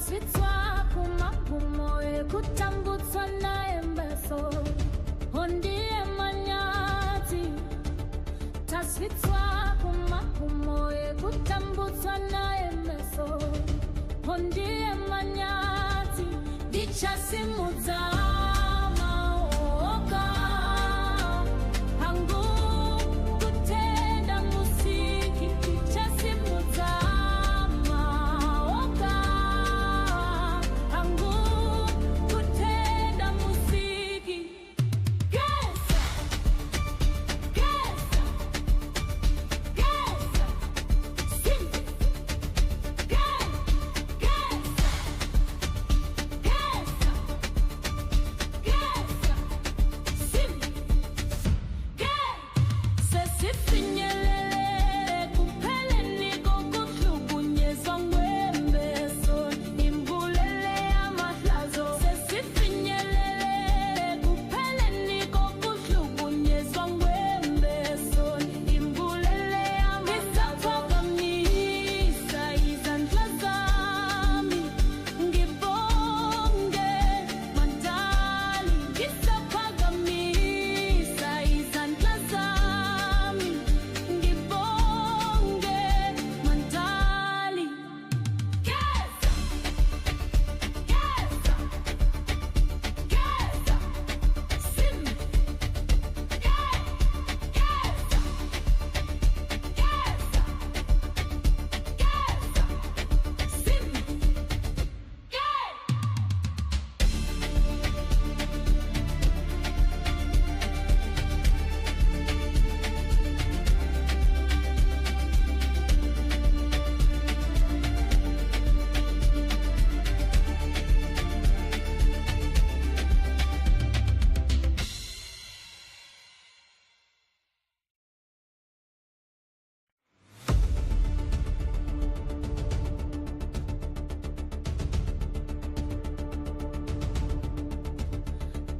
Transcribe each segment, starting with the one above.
Tasvitswa kumagumoe kutambutswa na embeso Hondie manyati Tasvitswa kumagumoe kutambutswa na embeso Hondie manyati Dichasimuza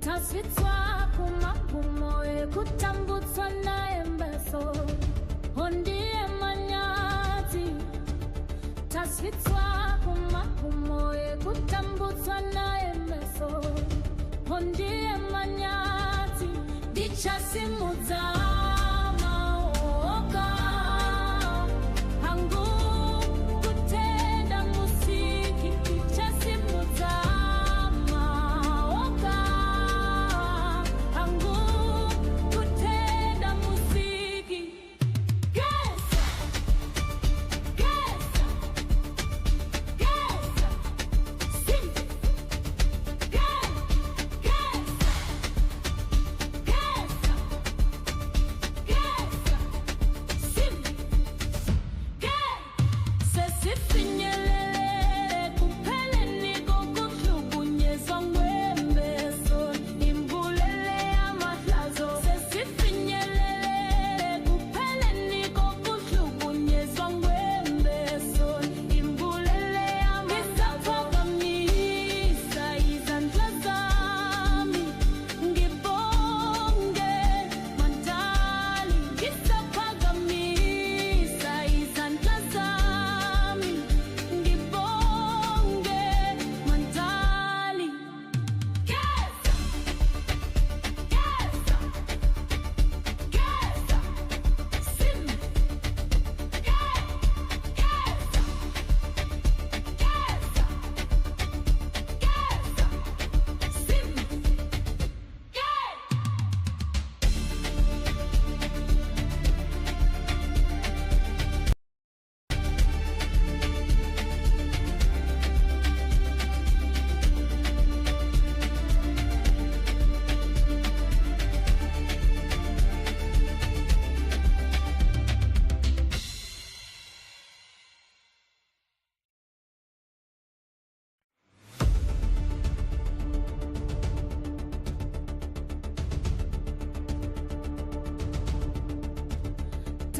Tasvitswa kumagumoe kutambutswa na embeso Hondie manyati Tasvitswa kumagumoe kutambutswa na embeso Hondie manyati Dichasimuza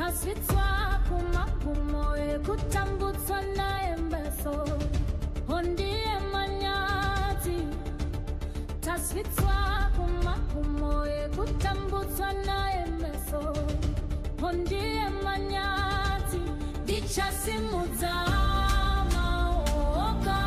Tasvitswa kumagumoe kutambutswa na embeso Hondie manyati Tasvitswa kumagumoe kutambutswa na embeso Hondie manyati Dichasimuza maoka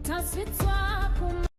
tasvitswa kuma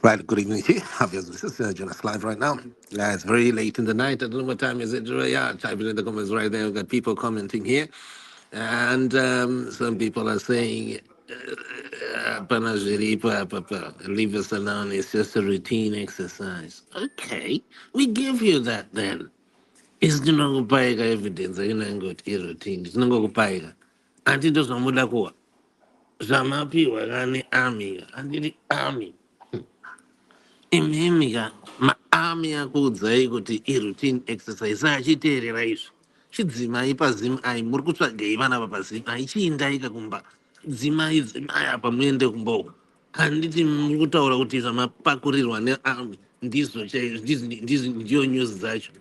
Right, good evening to you. Obviously, this is Jonas live right now. It's very late in the night. I don't know what time is it. Yeah, type it in the comments right there. We've got people commenting here. And some people are saying, leave us alone. It's just a routine exercise. Okay, we give you that then. It's not going evidence. You're not going to routine. It's not going to Anti does not mula Zamapi wagani army. Anti the army. Imhemika maami akuudzai kuti iroutine exercise achiteerera izvo chidzimai pazimai muri kutsvagei vana vapazimai chiindaika kumba dzimai apa muende kumba handiti muri kutaura kuti zvamapakurirwa nearmy ndizvo chaizvo ndiyo news dzacho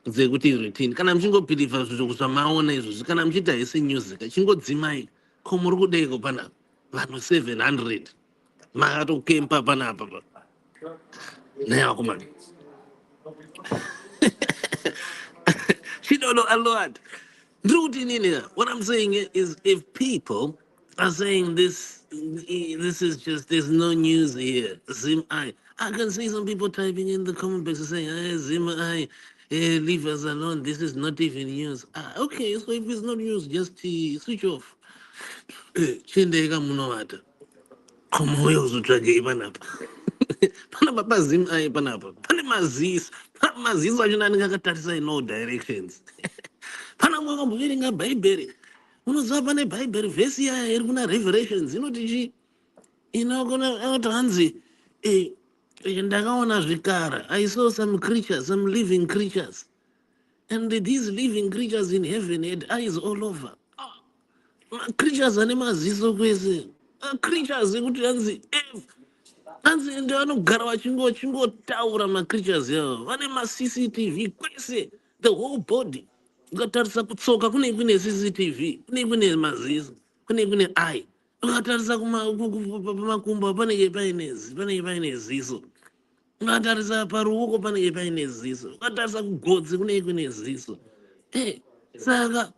dzekuti routine kana muchingobhirivha zvizvo zvamaona izvozvi kana muchiita hese music chingodzimai ko muri kudeiko panapa vanhu 700 makatokempa panapa Now, come on. She don't know a lot. Rooting in here. What I'm saying is, if people are saying this is just there's no news here. Zim I can see some people typing in the comment box saying, Zim leave us alone. This is not even news. Okay, so if it's not news, just switch off. Chindega munowata. Komoyo uzotsvagei panapa. Panapa pazim ai panapa. Pane maziso. Maziso achona anenge akatarisa in all directions. Pana mwakamboverenga bhaibheri. Unoziva pane bhaibheri vhesi yaya iri kuna revelations inoti chi inogona kuti hanzi ndakaona zvikara. I saw some creatures, some living creatures. And these living creatures in heaven had eyes all over. Creatures ane maziso kwese. Creatures ekuti hanzi ende vanogara vachingotaura macreatures yavo vane macctv kwese the whole body. Ukatarisa kutsoka kune kune cctv, kune kune maziso, kune kune eye. Ukatarisa pamakumbo panenge paine ziso. Ukatarisa paruoko panenge paine ziso. Ukatarisa kugotsi kune kune ziso. Saka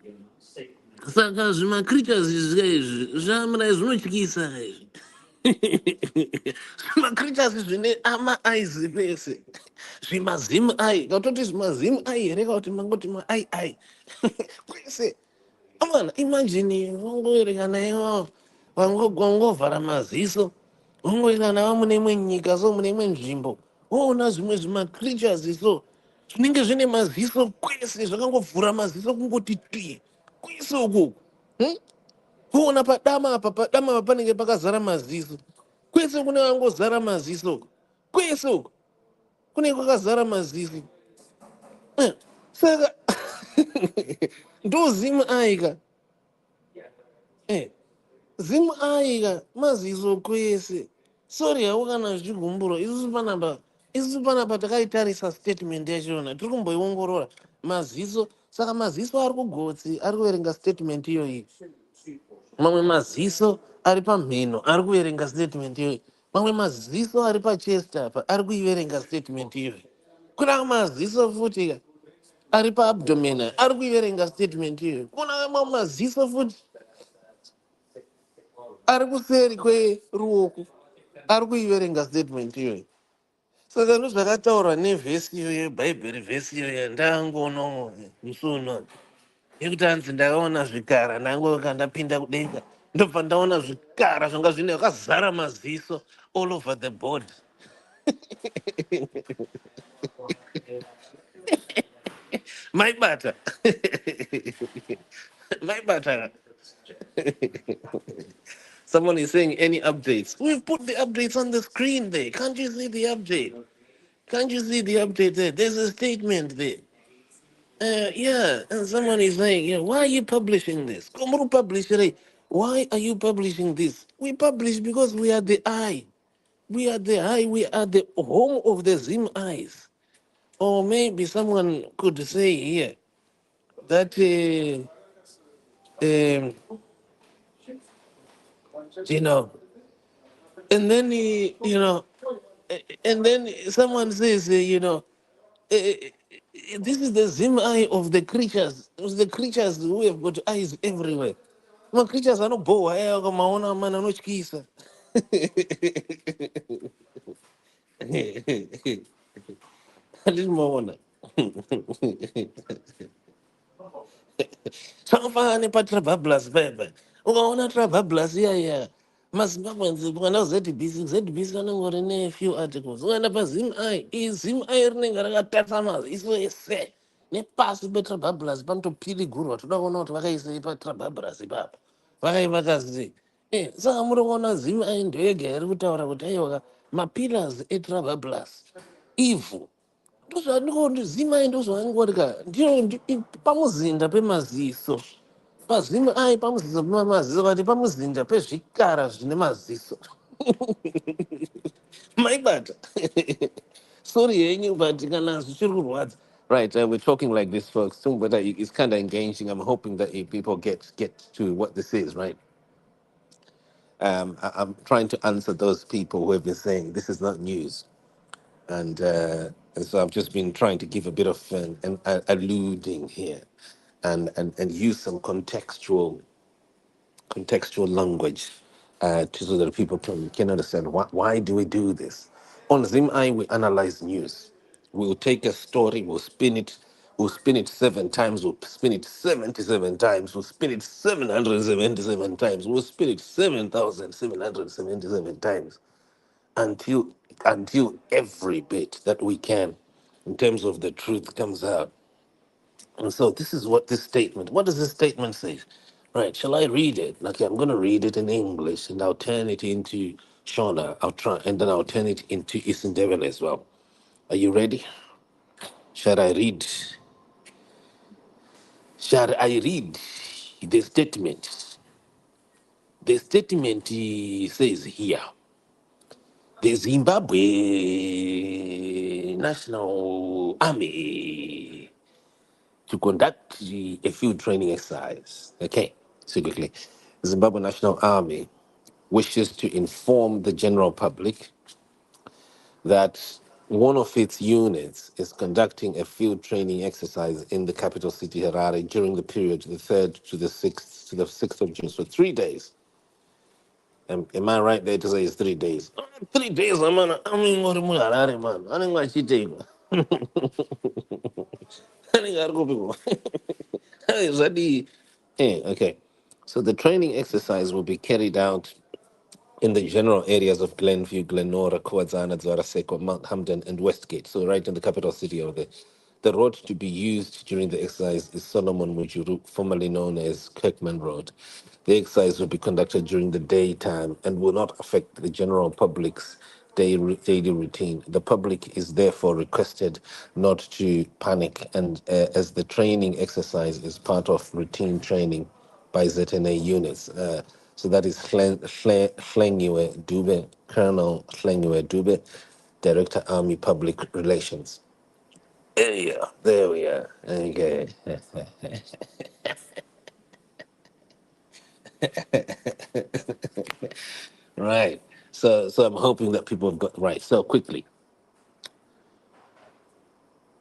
saka zvimacreatures izvi zvamura zvinotyisa izvi. Zvimacreatures zvine ama-eyes pese. Zvimazimu ai. Katoti zvimazimu ai here kana kuti mangoti maai ai. Kwese. Amana, imagine wangoerekana iwavo wangovhara maziso wangoerekana wamune imwe nyika so mune imwe nzvimbo woona zvimwe zvimacreatures so zvinenge zvine maziso kwese zvakangovhura maziso kungoti twi kwese ukoko. Kuona padama apa panenge pakazara maziso kwese kune wangozara maziso uko kwese uko kune kwakazara maziso. Saka ndozimu aika zimu aika maziso kwese. Sorry havo kana zvichigumburo isusu panapa takaitarisa statement yachona tiri kumboiongorora maziso. Saka maziso ari kugotsi ari kuverenga statement iyoyi. Mamwe maziso ari pamhino ari kuverenga statement iyoyi. Mamwe maziso ari pachest apa ari kuiverenga statement iyoyi. Kuna maziso futi ari paabdomen ari kuiverenga statement iyoyi. Kuna mamwe maziso futi ari kuseri kweruoko ari kuiverenga statement iyoyi. Saka ndozvakataurwa nevhesi iyo yebhaibheri vhesi iyo yandangoona musi uno yekuti hanzi ndakaona zvikara ndangoka ndapinda kudenga ndobva ndaona zvikara zvanga zvine vakazara maziso all over the board. Maibata. Maibata. Someone is saying any updates. We've put the updates on the screen there. Can't you see the update? Can't you see the update there? There's a statement there. Yeah, and someone is saying, yeah, why are you publishing this? Komuru publisher, why are you publishing this? We publish because we are the eye. We are the eye. We are the home of the Zim eyes. Or maybe someone could say here that, you know, and then, and then someone says, this is the Zim eye of the creatures. It's the creatures who have got eyes everywhere. Ma creatures are not bow. Maona man anochkisa. Alimuona. Zvakafana patrabhablas bebe. Ukaona trabhablas iya mazimbabweans ukaenda ZBC vanongori ne-few articles. Ukaenda pazim ai izim ai rinenge rakatarisa maziso ese nepasi petrabhablas panotopiligurwa toda kuona kuti vakaisei patrabhablas ipapa vakaivakazei. Saka muri kuona zim ai ndoyega iri kutaura kuti aiwaka mapillars etrabhablas ivhu ndozvandikondizimai ndozvaangorika pamuzinda pemaziso pazima ai pamuzinda pemaziso kati pamuzinda pezvikara zvine maziso. Maibata. Sorry henyu but kana zvichiri kurwadza. Right, we're talking like this, folks, too, but it's kind of engaging. I'm hoping that people get to what this is, right? I'm trying to answer those people who have been saying this is not news. And so I've just been trying to give a bit of an alluding here, and use some contextual language, so that people can understand why do we do this. On ZimI, we analyze news. We'll take a story, we'll spin it 7 times, we'll spin it 77 times, we'll spin it 777 times, we'll spin it 7,777 times until every bit that we can in terms of the truth comes out. And so this is what does this statement say? Right, shall I read it? Okay, I'm going to read it in English and I'll turn it into Shona. I'll try, and then I'll turn it into Eastern Devon as well. Are you ready? Shall I read? Shall I read the statement? The statement says here, the Zimbabwe National Army to conduct a field training exercise. Okay, so quickly. The Zimbabwe National Army wishes to inform the general public that one of its units is conducting a field training exercise in the capital city Harare during the period the 3rd to the 6th of June. So 3 days. Am I right there to say it's 3 days? 3 days, man. I mean, what am I Harare, man? I didn't want to take. I didn't go Is that the- Yeah, okay. So the training exercise will be carried out in the general areas of Glenview, Glenora, Kwazana, Zaraseko, Mount Hamden, and Westgate. So right in the capital city of the road to be used during the exercise is Solomon Mujuru, formerly known as Kirkman Road. The exercise will be conducted during the daytime and will not affect the general public's daily routine. The public is therefore requested not to panic, and as the training exercise is part of routine training by ZNA units. So that is Hlengiwe Dube, Colonel Hlengiwe Dube, Director Army Public Relations. Yeah, there we are. Okay. Right. So I'm hoping that people have got right. So quickly,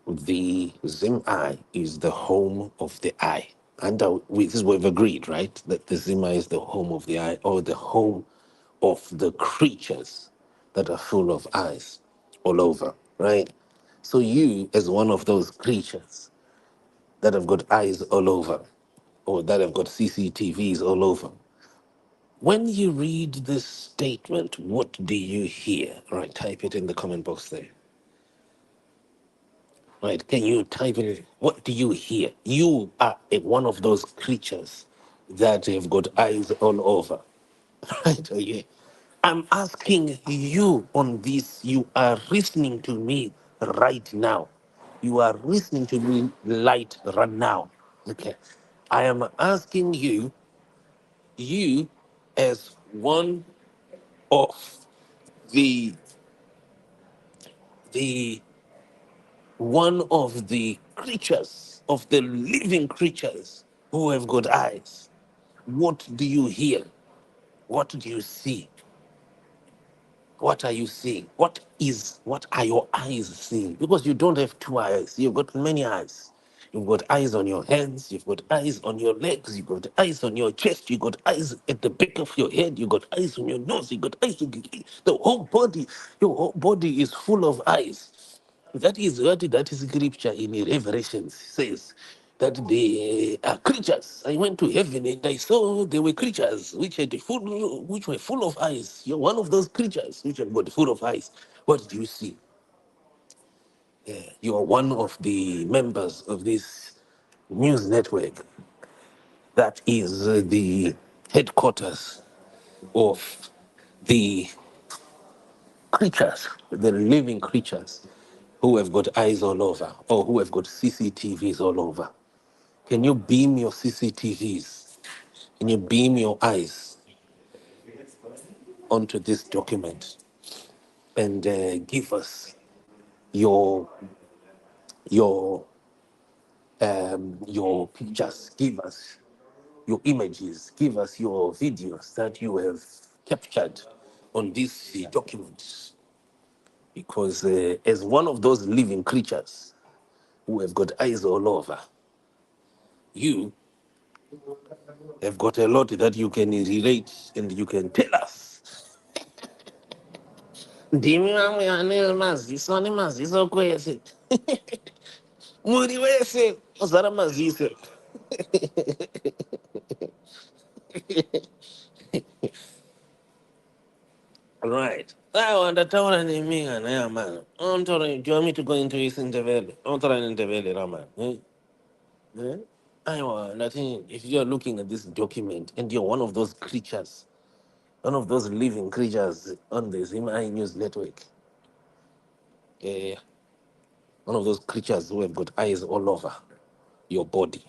the Zim Eye is the home of the eye. And this is what we've agreed, right? That the Zim Eye is the home of the eye, or the home of the creatures that are full of eyes all over, right? So you, as one of those creatures that have got eyes all over, or that have got CCTVs all over, when you read this statement, what do you hear? Right, type it in the comment box there. Right, can you type in what do you hear? You are one of those creatures that have got eyes all over. Right, okay. I'm asking you on this. You are listening to me right now. You are listening to me right now. Okay. I am asking you, you as one of the the one of the creatures, of the living creatures who have got eyes. What do you hear? What do you see? What are you seeing? What are your eyes seeing? Because you don't have two eyes, you've got many eyes. You've got eyes on your hands, you've got eyes on your legs, you've got eyes on your chest, you've got eyes at the back of your head, you've got eyes on your nose, you've got eyes on the whole body. Your whole body is full of eyes. That is scripture in Revelations says that they are creatures. I went to heaven and I saw there were creatures which were full of eyes. You're one of those creatures which have got full of eyes. What do you see? You are one of the members of this news network that is the headquarters of the creatures, the living creatures who have got eyes all over, or who have got CCTVs all over. Can you beam your CCTVs? Can you beam your eyes onto this document and give us your your your pictures? Give us your images. Give us your videos that you have captured on these documents. Because as one of those living creatures who have got eyes all over, you have got a lot that you can relate and you can tell us. Ndimi mamwe ane maziso ane maziso kwese. Muri wese uzara maziso. Right. I want to tell an emi ane man. I'm telling you, do you want me to go into this interview? I'm telling interview, Raman. Eh? I want, I think if you're looking at this document and you're one of those creatures, one of those living creatures on the Zimai News Network, eh, one of those creatures who have got eyes all over your body,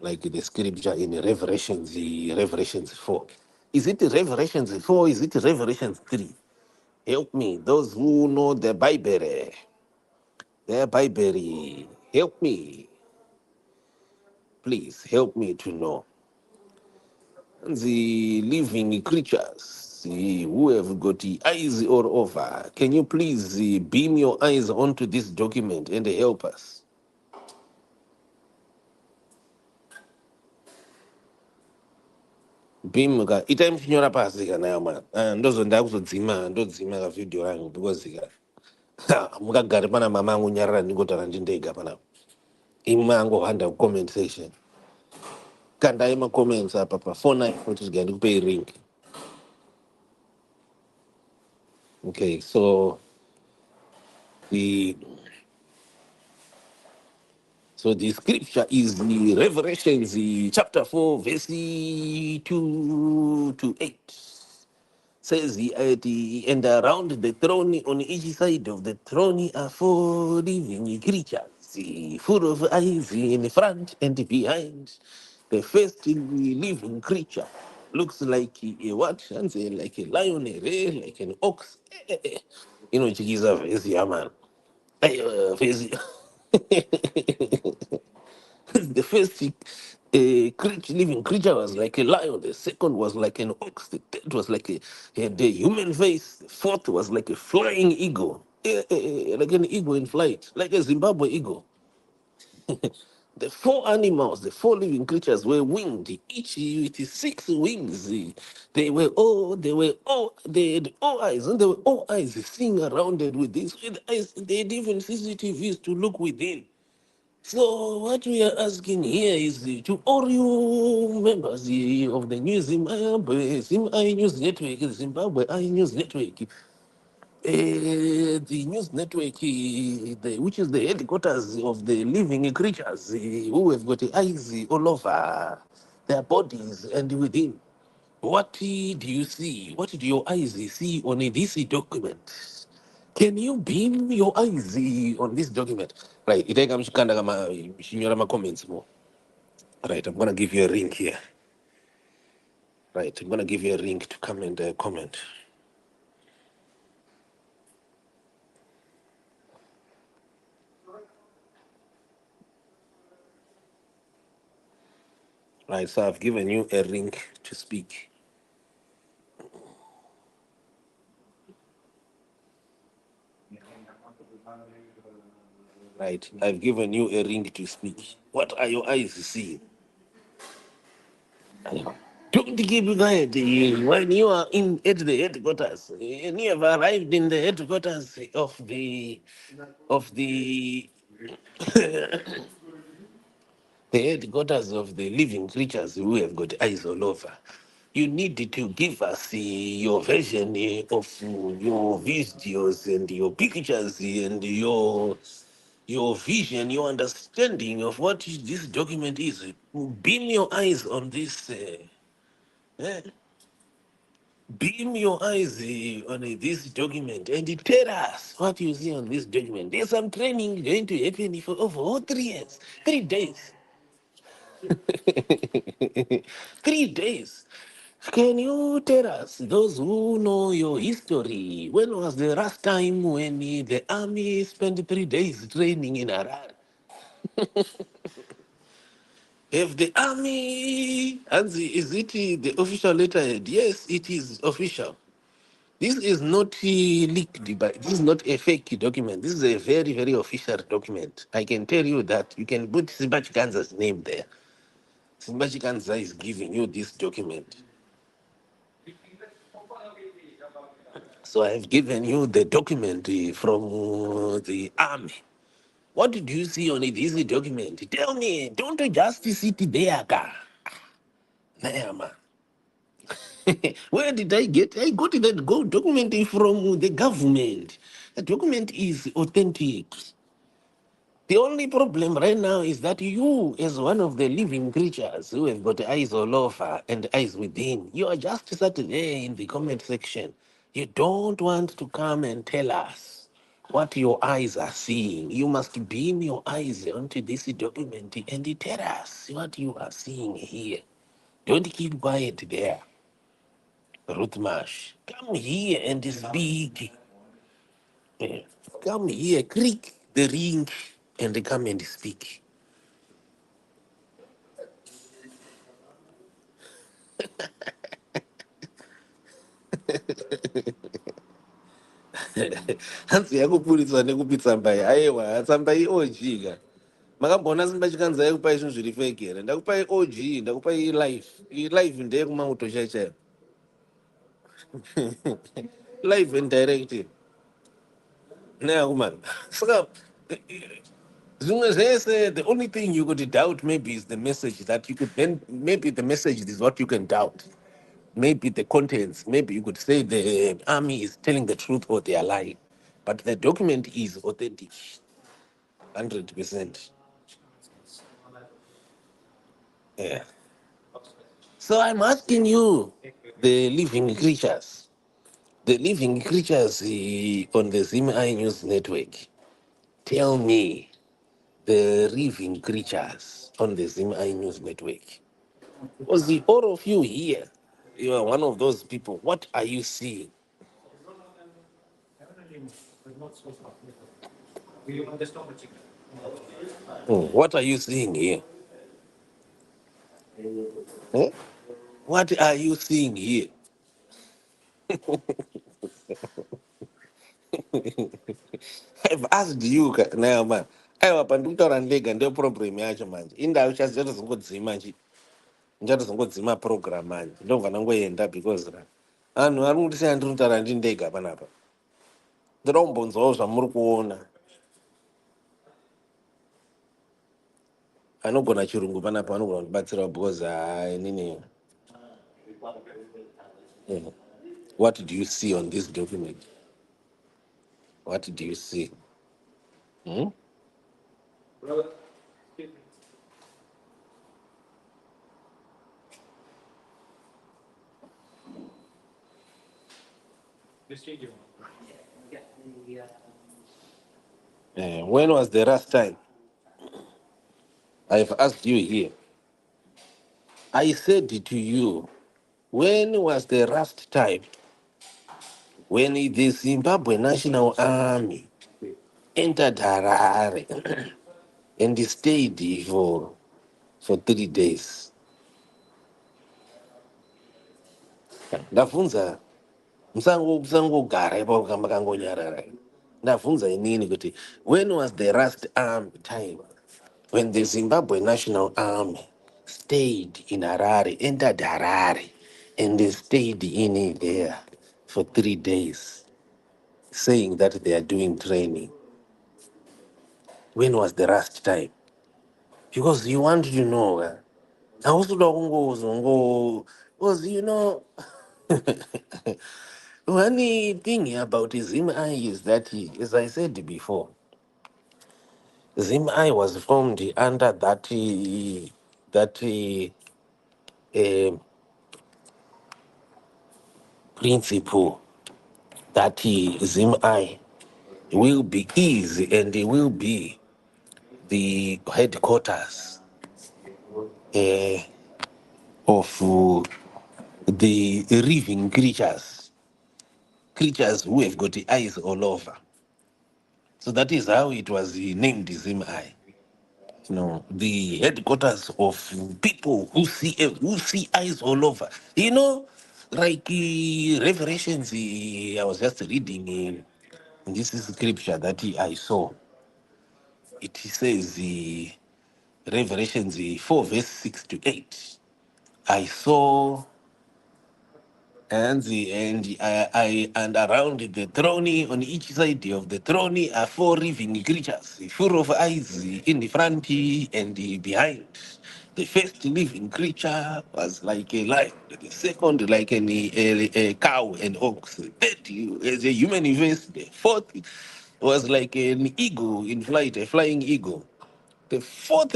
like the scripture in Revelations 4. Is it Revelations 4? Is it Revelations 3? Help me, those who know the Bible, help me, please help me to know. The living creatures who have got the eyes all over, can you please beam your eyes onto this document and help us? Beam ka itai mchinyora pasi kana yama ndozo ndakuzodzima ndodzima ka video yangu because mukagare pana mama angu nyarara ndingotara ndindega pana imwe angohanda comment section kandai macomments apa pafona kuti zviga ndikupei link. Okay, so the So the scripture is the Revelations chapter 4, verse 2 to 8. Says and around the throne on each side of the throne are four living creatures, full of eyes in front and behind. The first living creature looks like a what? And say like a lion, a ray, like an ox. You know, chikiza face, yeah, man. Face. The first living creature was like a lion. The second was like an ox. The third was like the human face. The fourth was like a flying eagle, like an eagle in flight, like a Zimbabwe eagle. The four animals, the four living creatures were winged, each with his six wings. They had all eyes, and they were all eyes seeing around with this. With eyes, they had even CCTVs to look within. So what we are asking here is to all you members of the New Zimbabwe News Network, Zimbabwe I News Network, the news network, which is the headquarters of the living creatures who have got eyes all over their bodies and within. What do you see? What do your eyes see on this document? Can you beam your eyes on this document? Right, iteka mshikanda kama shinyora ma comments more. Right, I'm gonna give you a link here. Right, I'm gonna give you a link to come and comment. Right, so I've given you a link to speak. Right, I've given you a link to speak. What are your eyes seeing? Don't keep quiet when you are in at the headquarters. And you have arrived in the headquarters of the the headquarters of the living creatures who have got eyes all over. You need to give us your version of your videos and your pictures and your vision, your understanding of what this document is. Beam your eyes on this. Eh, Beam your eyes on this document and tell us what you see on this document. There's some training going to happen for over all 3 years, 3 days. 3 days. Can you tell us, those who know your history, when was the last time when the army spent 3 days training in Harare? If the army, and is it the official letterhead? Yes, it is official. This is not leaked, but this is not a fake document. This is a very, very official document. I can tell you that. You can put Simbachikanza's name there. Simbachikanza is giving you this document. So I've given you the document from the army. What did you see on it? This document? Tell me. Don't you just sit there, ka? Nah, man. Where did I get? I got that document from the government. The document is authentic. The only problem right now is that you, as one of the living creatures who have got eyes all over and eyes within, you are just sat there in the comment section. You don't want to come and tell us what your eyes are seeing. You must beam your eyes onto this document and tell us what you are seeing here. Don't keep quiet there. Ruth Marsh, come here and speak. Eh, Come here, click the ring and come and speak. Hanzi yakupurisa nekupitsambai aiwa tsambai ojika makambona simbachikanza yakupai zvinhu zviri fake here ndakupai og ndakupai life iyi live ndeyekumauto chaichayo live and direct neyakumana saka zvimwe zvese the only thing you could doubt maybe is the message that you could then maybe the message is what you can doubt. Maybe the contents, maybe you could say the army is telling the truth or they are lying. But the document is authentic, 100%. Yeah. So I'm asking you, the living creatures on the ZimI News Network, tell me the living creatures on the ZimI News Network. Was the all of you here? You are one of those people. What are you seeing? What are you seeing here? Eh? What are you seeing here? I've asked you now, man. Aiwa pandikutaura ndega ndio problem yacho manje indau chazotozongodzima chi ndichatozongodzima program manje ndobva nangoenda because anhu ari kuti sei andinotaura ndi ndega panapa ndoda kumbonzwawo zvamuri kuona anogona chirungu panapa anogona kundibatsirawo because inini eh, what do you see on this document? What do you see? Hmm? When was the last time I've asked you here? I said to you, when was the last time when the Zimbabwe National Army entered Harare and stayed for 3 days? Ndavunza musangogara ipapo kamba kangonyarara. Ndavunza inini kuti when was the last time when the Zimbabwe National Army stayed in Harare, entered Harare, and they stayed in there for 3 days, saying that they are doing training? When was the last time? Because you want to know. I also don't go, because one thing about ZimI is that, as I said before, ZimI was formed under that principle that ZimI will be easy and it will be the headquarters uh, of the living creatures who have got eyes all over. So that is how it was named ZimI. The headquarters of people who see eyes all over. Like Revelations, I was just reading this is scripture that I saw. It says Revelations 4, verse 6 to 8. I saw and around the throne, on each side of the throne, are four living creatures, full of eyes in the front and behind. The first living creature was like a lion, the second like a cow and ox, the third as a human face, the fourth was like an eagle in flight, a flying eagle. The four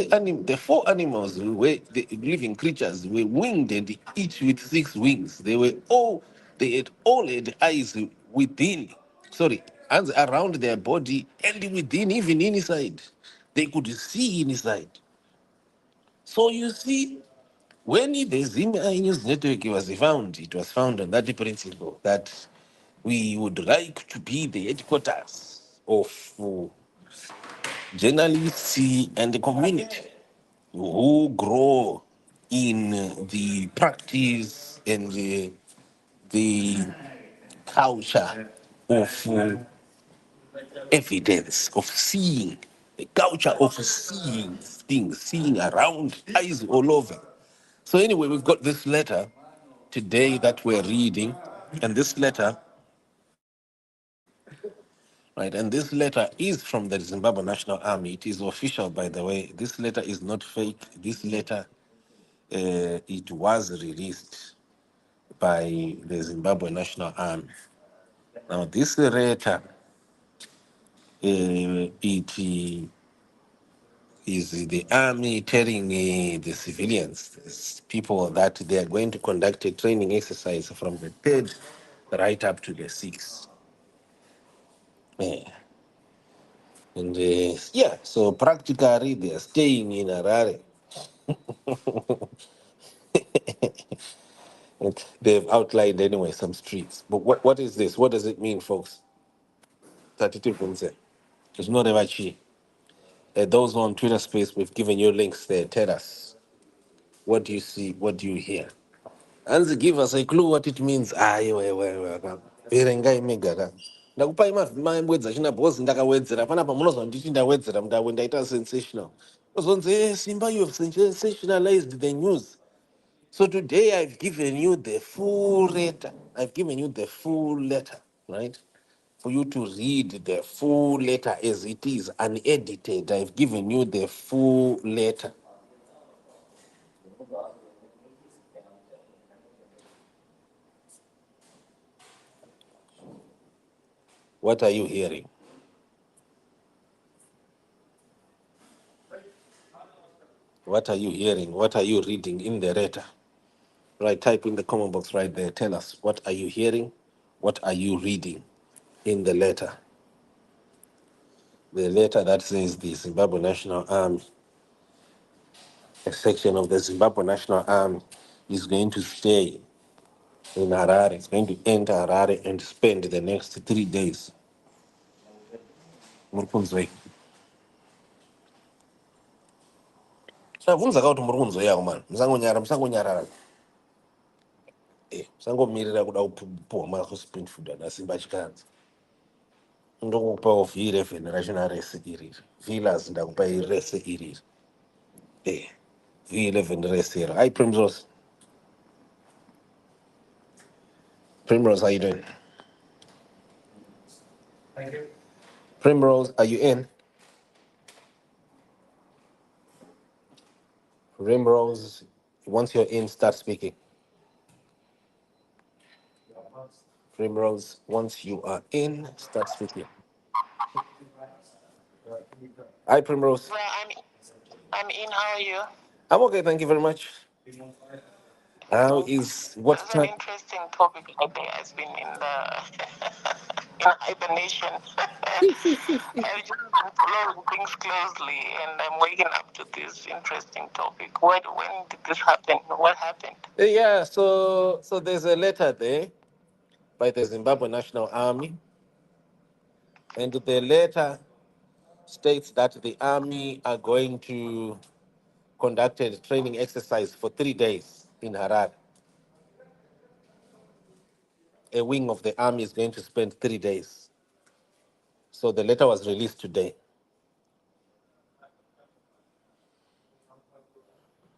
animals were the living creatures were winged and each with six wings. They had all had eyes within, sorry, hands around their body and within, even inside. They could see inside. So you see, when the Zim News Network was found, it was found on that principle that we would like to be the headquarters of journalists and the community who grow in the practice and the culture of evidence, of seeing, the culture of seeing things, seeing around, eyes all over. So, anyway, we've got this letter today that we're reading, and this letter, right, and this letter is from the Zimbabwe National Army. It is official, by the way. This letter is not fake. This letter, it was released by the Zimbabwe National Army. Now, this letter, it is the army telling the civilians, people, that they are going to conduct a training exercise from the third right up to the sixth. Yeah. And yeah, so practically they are staying in Harare. And they've outlined anyway some streets. But what is this? What does it mean, folks? 32%. It's not about chi. Those on Twitter space, we've given you links there. Tell us, what do you see? What do you hear? And give us a clue what it means. Ah, verenga imega. Ndakupa mawedza china boss ndakawedzera panapa munozonditi ndawedzera mdawe ndaita sensational. Uzonzi Simba, you have sensationalized the news. So today I've given you the full letter. I've given you the full letter, right? For you to read the full letter as it is, unedited. I've given you the full letter. What are you hearing? What are you hearing? What are you reading in the letter? Right, type in the comment box right there. Tell us, what are you hearing? What are you reading in the letter? The letter that says the Zimbabwe National Army, a section of the Zimbabwe National Army, is going to stay in Harare. It's going to enter Harare and spend the next 3 days. Muri savunza kuti muri kunzweyako mani, musangonyarara. Musangomirira kuda kupuhwa maspin food anasimba chikanza. Ndokupawo V11 rachina rese iriri. Villas ndakupa irese iriri. V11 rese ira. Hi Primrose. Primrose, how you doing? Primrose, are you in? Primrose, once you're in, start speaking. Primrose, once you are in, start speaking. Hi Primrose. Well, I'm in. How are you? I'm okay, thank you very much. How is what That's an time? interesting topic today. Has been in the in hibernation. I've just been following things closely, and I'm waking up to this interesting topic. When did this happen? What happened? Yeah, so there's a letter there by the Zimbabwe National Army, and the letter states that the army are going to conduct a training exercise for 3 days in Harare. a wing of the army is going to spend 3 days. So the letter was released today.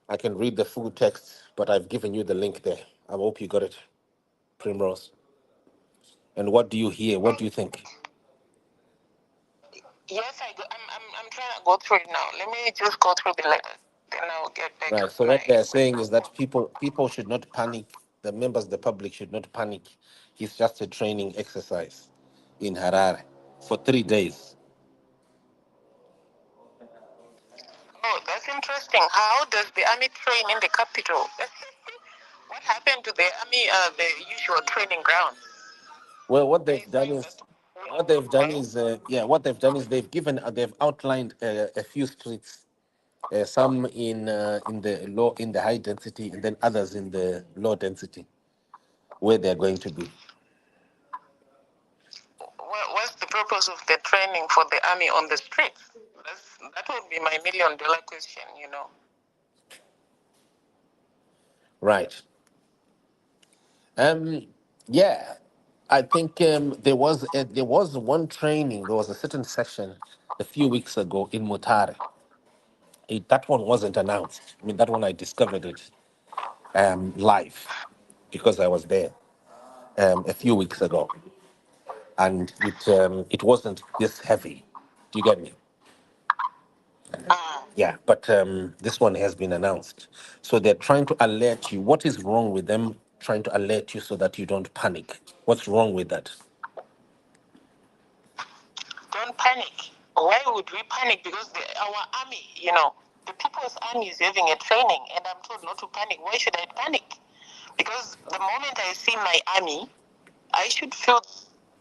I can read the full text, but I've given you the link there. I hope you got it, Primrose. And what do you hear? What do you think? Yes, I'm trying to go through it now. Let me just go through the letter, then I'll get back Right. with So my what they're with saying my is that people should not panic. The members of the public should not panic. It's just a training exercise in Harare for 3 days. Oh, that's interesting. How does the army train in the capital? What happened to the army? The usual training ground. Well, what Are you they've done saying is, that what they've done is they've outlined a few streets, some in the low in the high density, and then others in the low density, where they're going to be. what's the purpose of the training for the army on the streets? That would be my $1 million question. Right. Um. Yeah. I think there was one training. There was a certain session a few weeks ago in Mutare. That one wasn't announced. I mean, that one I discovered it live because I was there a few weeks ago, and it wasn't this heavy. Do you get me? Yeah, but this one has been announced. So they're trying to alert you. What is wrong with them trying to alert you so that you don't panic? What's wrong with that? Don't panic. Why would we panic? Because our army, the people's army is having a training, and I'm told not to panic. Why should I panic? Because the moment I see my army, I should feel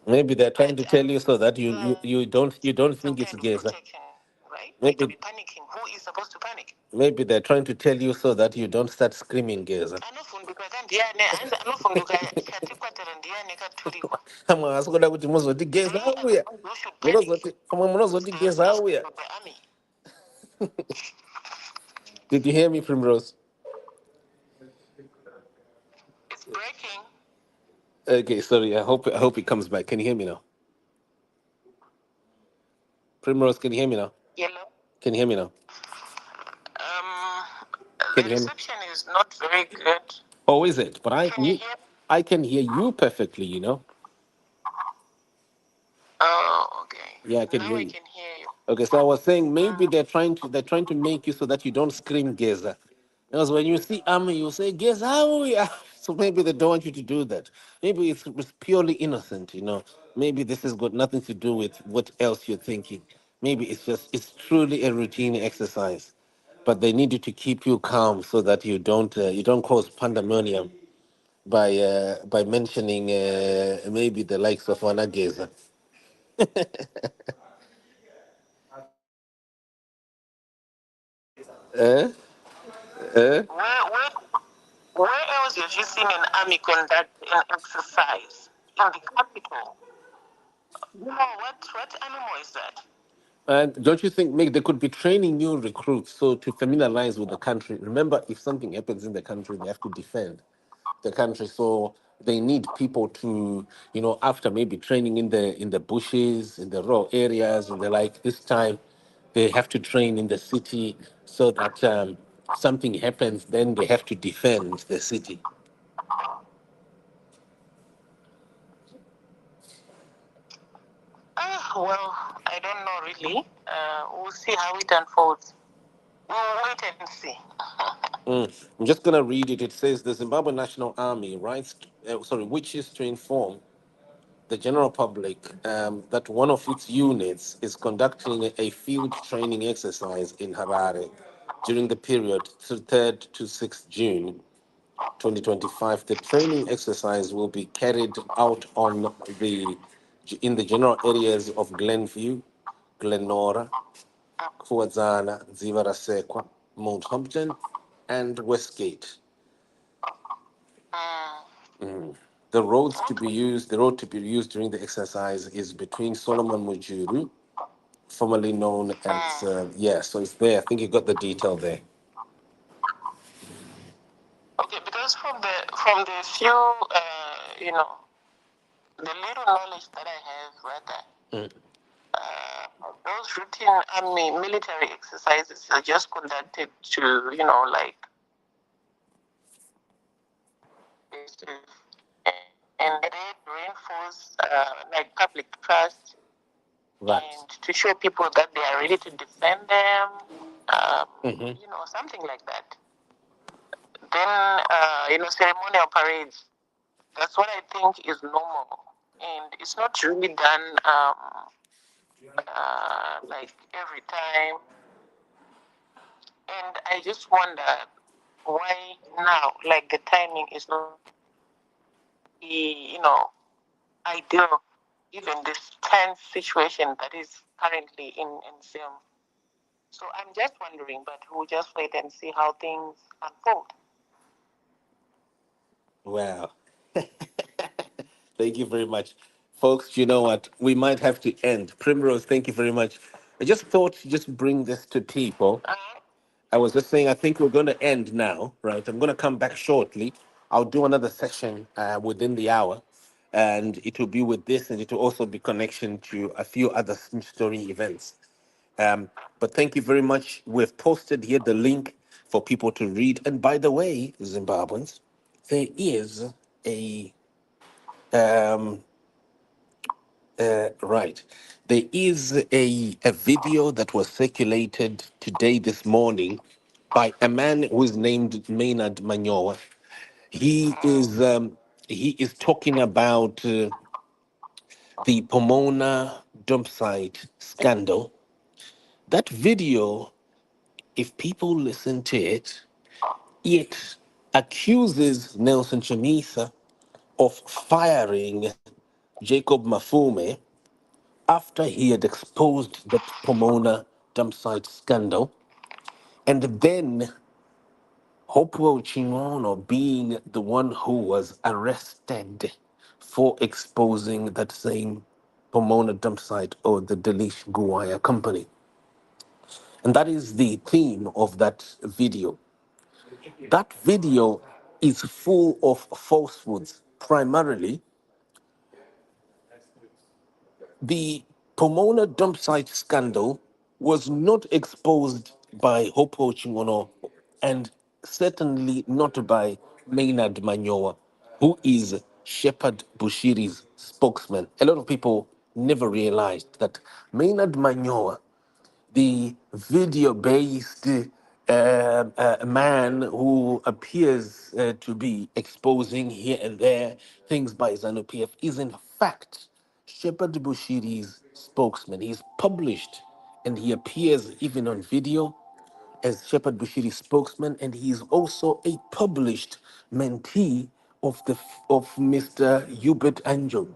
Maybe they're trying that to tell you so that you don't some think it's kind of Geza. protection, right? Why to Maybe be panicking? Who is supposed to panic? maybe they're trying to tell you so that you don't start screaming Geza. Anofunduka ndiyani hanzi anofunduka chatikwatara ndiyani akaturirwa. Kama asikuda kuti muzoti Geza They are the auya. ones who should panic Munozoti kama because munozoti they have Geza just auya. got the army. Did you hear me, Primrose? It's breaking. Okay, sorry. I hope it comes back. Can you hear me now? Primrose, can you hear me now? Yellow. Can you hear me now? Um, Can the you hear me? reception is not very good. Oh, is it? But Can you hear? I can hear you perfectly, Oh, okay. Yeah, I can Now hear I you. can hear you. Okay, so I was saying maybe they're trying to make you so that you don't scream Geza. Because when you see army, you say Geza. Yeah. So maybe they don't want you to do that. Maybe it's purely innocent. Maybe this has got nothing to do with what else you're thinking. Maybe it's truly a routine exercise. But they need you to keep you calm so that you don't cause pandemonium by mentioning maybe the likes of Wanageza. Eh? Eh? Where else have you seen an army conduct an exercise in the capital? No, what animal is that? And don't you think, Mick, they could be training new recruits so to familiarize with the country? Remember, if something happens in the country, they have to defend the country. So they need people to, after maybe training in the bushes, in the raw areas, and they're like this time, they have to train in the city so that something happens, then they have to defend the city. Well, I don't know really. We'll see how it unfolds. We'll wait and see. I'm just gonna read it. It says the Zimbabwe National Army wishes to inform the general public that one of its units is conducting a field training exercise in Harare during the period 3rd to 6th June 2025. The training exercise will be carried out the in the general areas of Glenview, Glenora, Kuwadzana, Zivarasekwa, Mount Hampton, and Westgate. The road to be used during the exercise is between Solomon Mujuru, formerly known as so it's there. I think you got the detail there. Okay, because from the few, the little knowledge that I have, rather, those routine army military exercises are just conducted to, like, and they reinforce like public trust, Right. and to show people that they are ready to defend them, something like that. Then, ceremonial parades. That's what I think is normal, and it's not really done like every time. And I just wonder why now, like the timing is not ideal, given this tense situation that is currently in film. So I'm just wondering, but we'll just wait and see how things unfold. Wow. Thank you very much. Folks, you know what? We might have to end. Primrose, thank you very much. I just thought to just bring this to people. I was just saying, I think we're going to end now, right? I'm going to come back shortly. I'll do another session within the hour, and it will be with this, and it will also be connection to a few other story events. But thank you very much. We've posted here the link for people to read. And by the way, Zimbabweans, there is a um, right. There is a video that was circulated today, this morning, by a man who is named Maynard Manyowa. He is talking about the Pomona dump site scandal. That video, if people listen to it, it accuses Nelson Chamisa of firing Jacob Mafume after he had exposed the Pomona dump site scandal, and then Hopewell Chingono being the one who was arrested for exposing that same Pomona dump site or the Delish Guaya company. And that is the theme of that video. That video is full of falsehoods. Primarily, the Pomona dump site scandal was not exposed by Hopo Chingono and certainly not by Maynard Manyowa, who is Shepherd Bushiri's spokesman. A lot of people never realized that Maynard Manyowa, the video-based man who appears to be exposing here and there things by ZANU-PF, is in fact Shepherd Bushiri's spokesman. He's published and he appears even on video as Shepherd Bushiri's spokesman, and he is also a published mentee of Mr. Hubert Angel.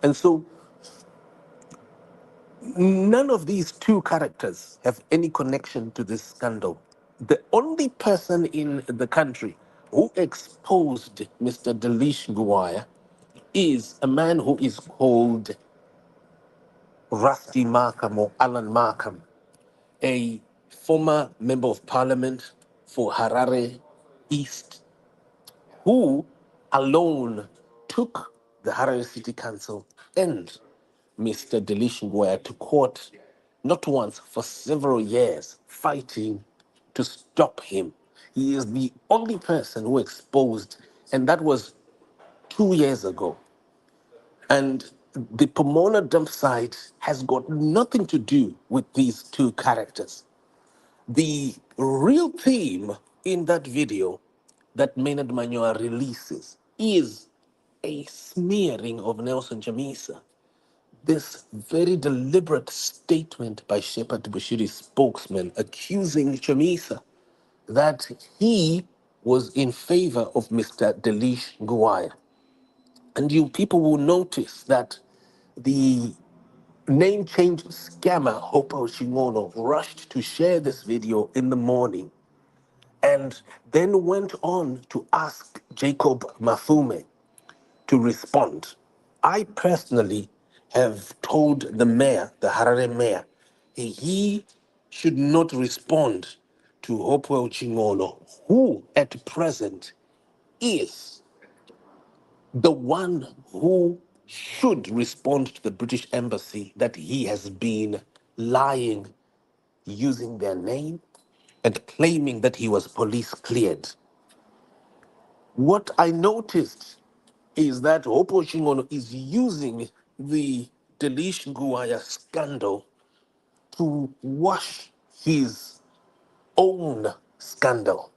And so none of these two characters have any connection to this scandal. The only person in the country who exposed Mr. Delish Guaya is a man who is called Rusty Markham or Alan Markham, a former member of parliament for Harare East, who alone took the Harare City Council and Mr. Delish Nguyen to court not once, for several years, fighting to stop him. He is the only person who exposed, and that was 2 years ago. And the Pomona dump site has got nothing to do with these two characters. The real theme in that video that Maynard Manyoa releases is a smearing of Nelson Chamisa. This very deliberate statement by Shepherd Bushiri's spokesman accusing Chamisa that he was in favor of Mr. Delish Guaya. And you people will notice that the name change scammer Hopo Shingono rushed to share this video in the morning and then went on to ask Jacob Mafume to respond. I personally have told the mayor, the Harare mayor, he should not respond to Hopewell Chingono, who at present is the one who should respond to the British Embassy that he has been lying, using their name, and claiming that he was police cleared. What I noticed is that Hopo Shingono is using the Delish Nguaya scandal to wash his own scandal,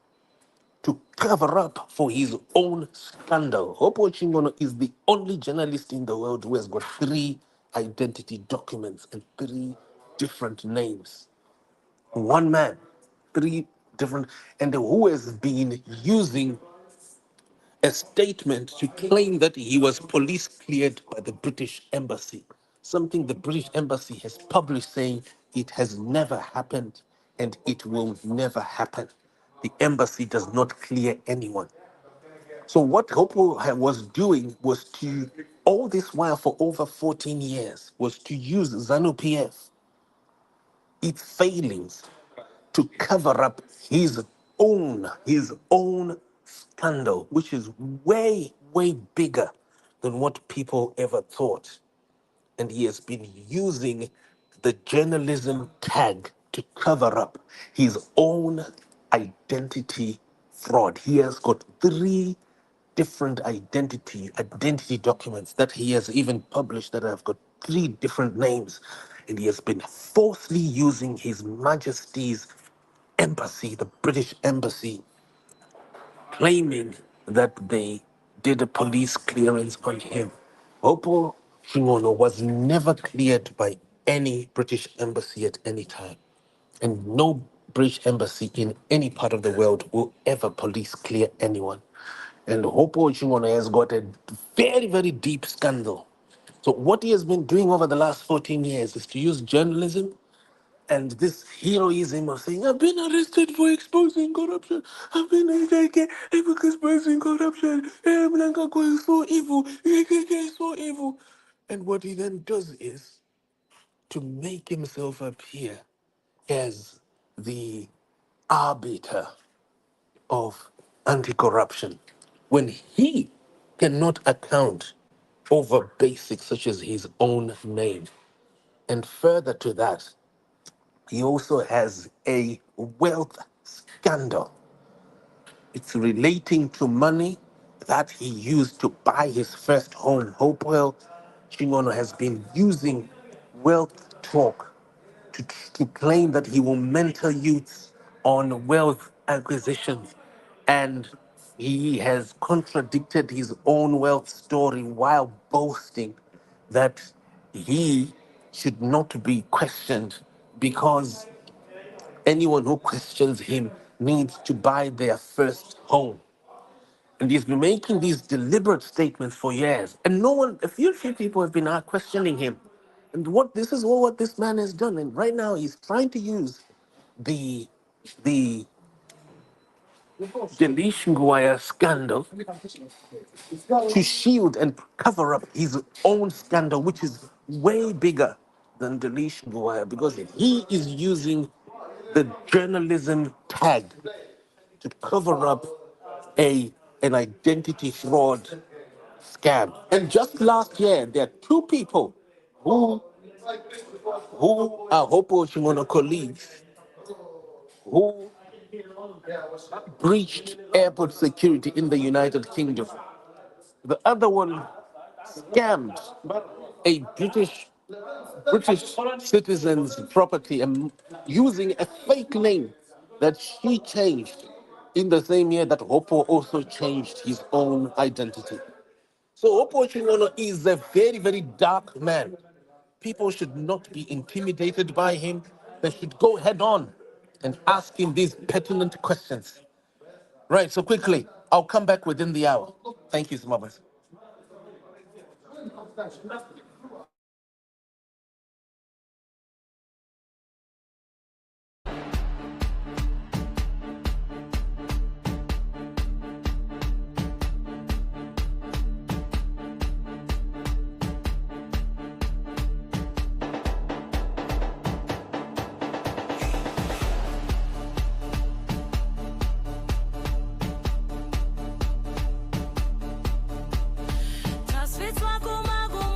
to cover up for his own scandal. Hopo Chingono is the only journalist in the world who has got 3 identity documents and 3 different names. One man, 3 different, and who has been using a statement to claim that he was police cleared by the British Embassy, something the British Embassy has published saying it has never happened and it will never happen. The embassy does not clear anyone. So what Hopo was doing was to, all this while for over 14 years, was to use ZANU-PF, its failings, to cover up his own scandal, which is way, way bigger than what people ever thought. And he has been using the journalism tag to cover up his own identity fraud. He has got 3 different identity documents that he has even published that have got 3 different names. And he has been falsely using His Majesty's embassy, the British embassy, claiming that they did a police clearance on him. Opo Shingono was never cleared by any British embassy at any time. And no British embassy in any part of the world will ever police clear anyone. And Hopo Shingono has got a very, very deep scandal. So what he has been doing over the last 14 years is to use journalism and this heroism of saying, I've been arrested for exposing corruption. I've been arrested for exposing corruption. KKK is so evil. KKK is so evil. And what he then does is to make himself appear as the arbiter of anti-corruption when he cannot account over basics such as his own name. And further to that, he also has a wealth scandal. It's relating to money that he used to buy his first home. Hopewell Chingono has been using wealth talk to claim that he will mentor youths on wealth acquisition. And he has contradicted his own wealth story while boasting that he should not be questioned because anyone who questions him needs to buy their first home. And he's been making these deliberate statements for years. And no one, a few people have been questioning him. And this is all what this man has done. And right now he's trying to use the the Delish Nguyen scandal to shield and cover up his own scandal, which is way bigger than Delish Nguyen, because he is using the journalism tag to cover up an identity fraud scam. And just last year, there are 2 people who are Hopo Shimono colleagues who breached airport security in the United Kingdom. The other one scammed a British citizen's property and using a fake name that she changed in the same year that Hopo also changed his own identity. So Hopo Chingono is a very, very dark man. People should not be intimidated by him. They should go head on and ask him these pertinent questions. Right, so quickly, I'll come back within the hour. Thank you, Smabbers. Tasvitswa kumagu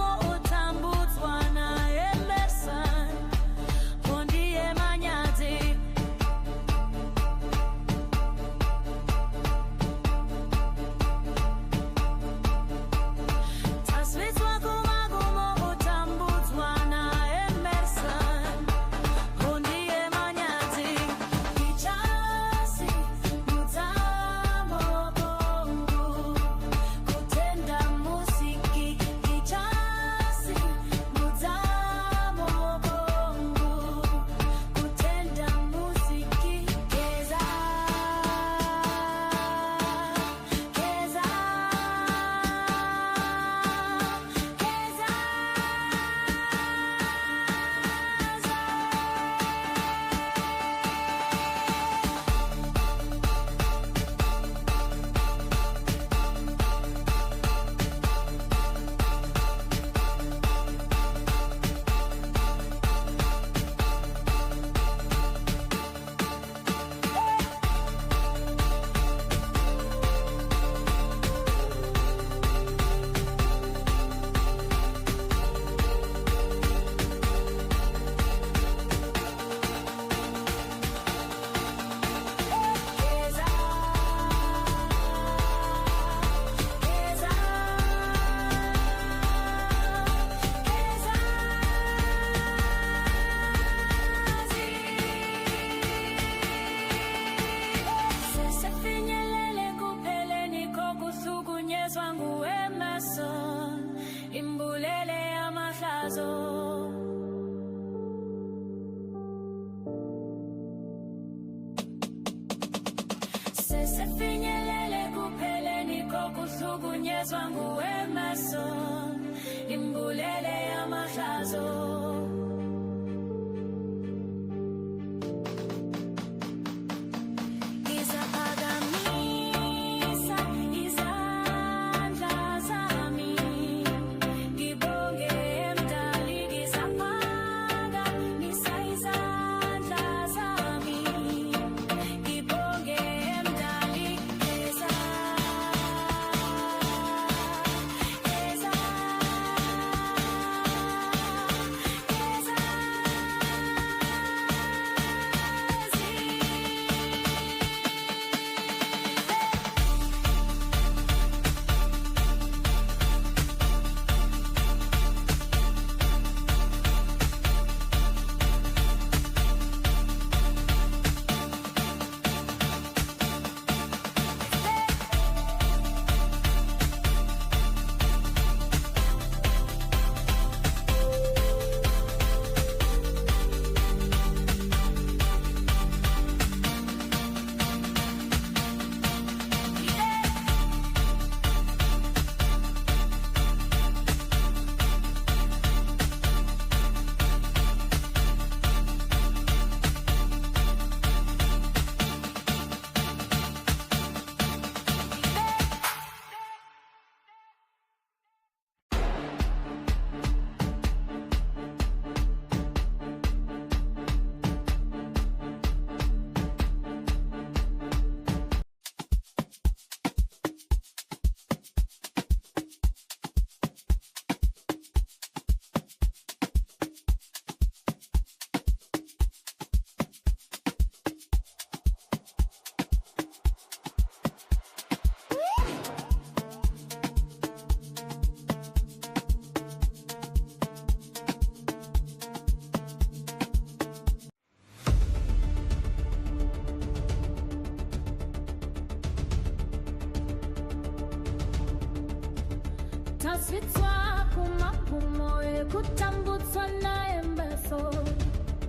Tasvitswa kumapumoe kutambutswa na embeso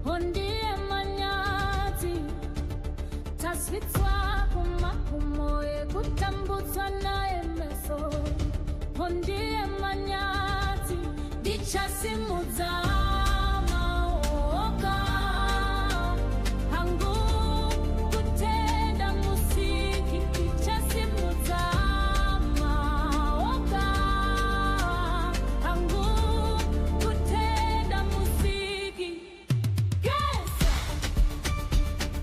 Hondie manyati Tasvitswa kumapumoe kutambutswa na embeso Hondie manyati Dichasi muzama oka Hangu kutenda musiki Dichasi muzama oka Hangu kutenda musiki Gesa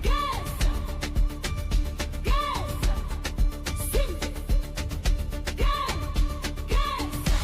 Gesa Gesa Simbi Gesa Gesa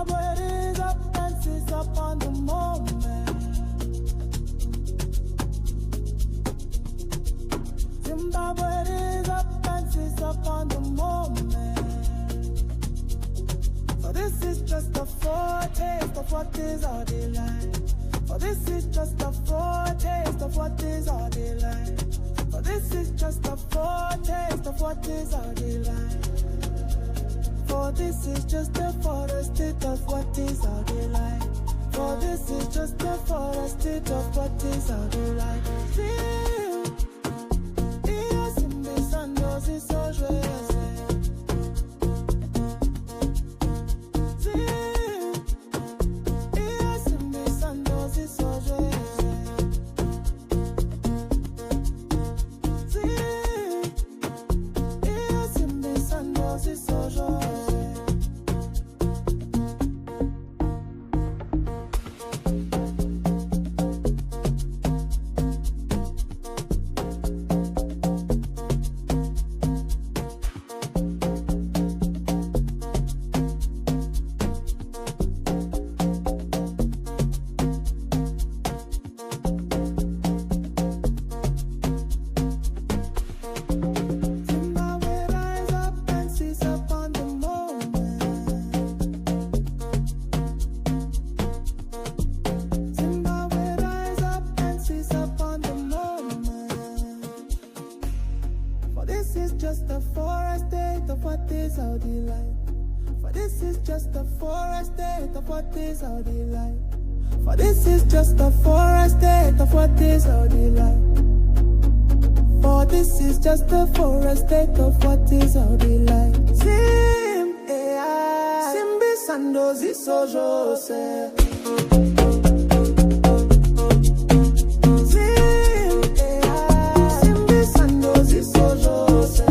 Zimbabwe is up and sits up on the moment. Zimbabwe is up and sits up on the moment. So this is just a foretaste of what is our delight. For this is just a foretaste of what is our delight. For this is just a foretaste of what is our delight. For this is just a foretaste of what is our delight. For this is just a foretaste of what is our delight. Yes, in this and those is so joyous. For this is just a foretaste of what is our delight. For this is just a foretaste of what is our delight. Simbi sandozi sojo se. Simbi sandozi sojo se.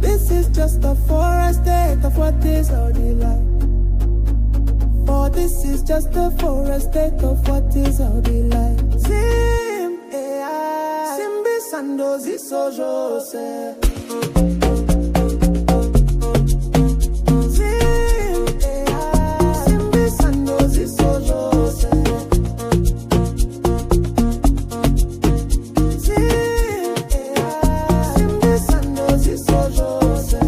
this is just a forest state of what is our delight. For this is just a forest state of what is our delight. Simbi sandozi sojo se. Simbi sandozi sojo se. Simbi sandozi sojo se.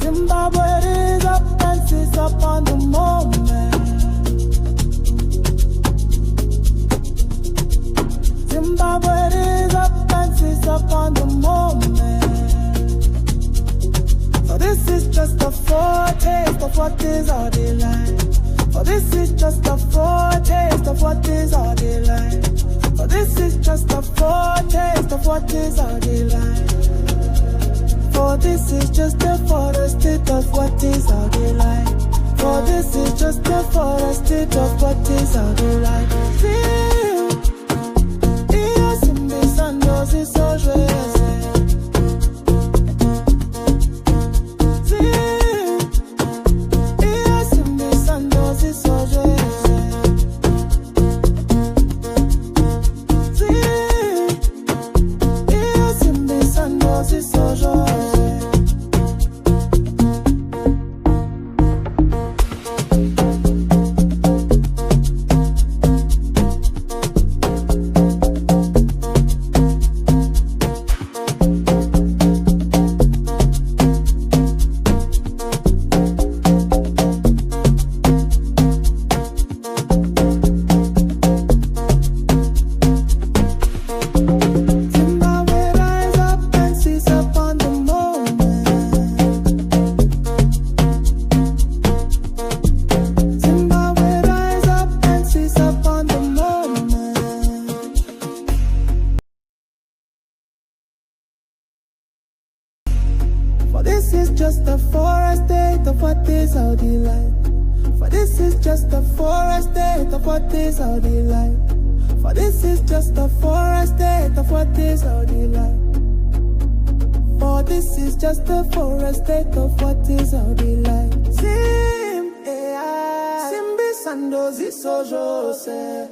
Zimbabwe is up and sits up on the moment. Zimbabwe is up and sits up on the moment. So this is just a foretaste of what is our delight. So this is just a foretaste of what is our delight. So this is just a foretaste of what is our delight. For this is just a forest of what is our delight. For this is just a forest of what is our delight. Yes, in the sun does it so joyous. Yes, in the sun does it so joyous. Yes, in the sun does it so joyous. For this is just a forest state of what is our delight. For this is just a forest state of what is our delight. For this is just a forest state of what is our delight. For this is just a forest state of what is our delight. Simbi sandozi sojo se.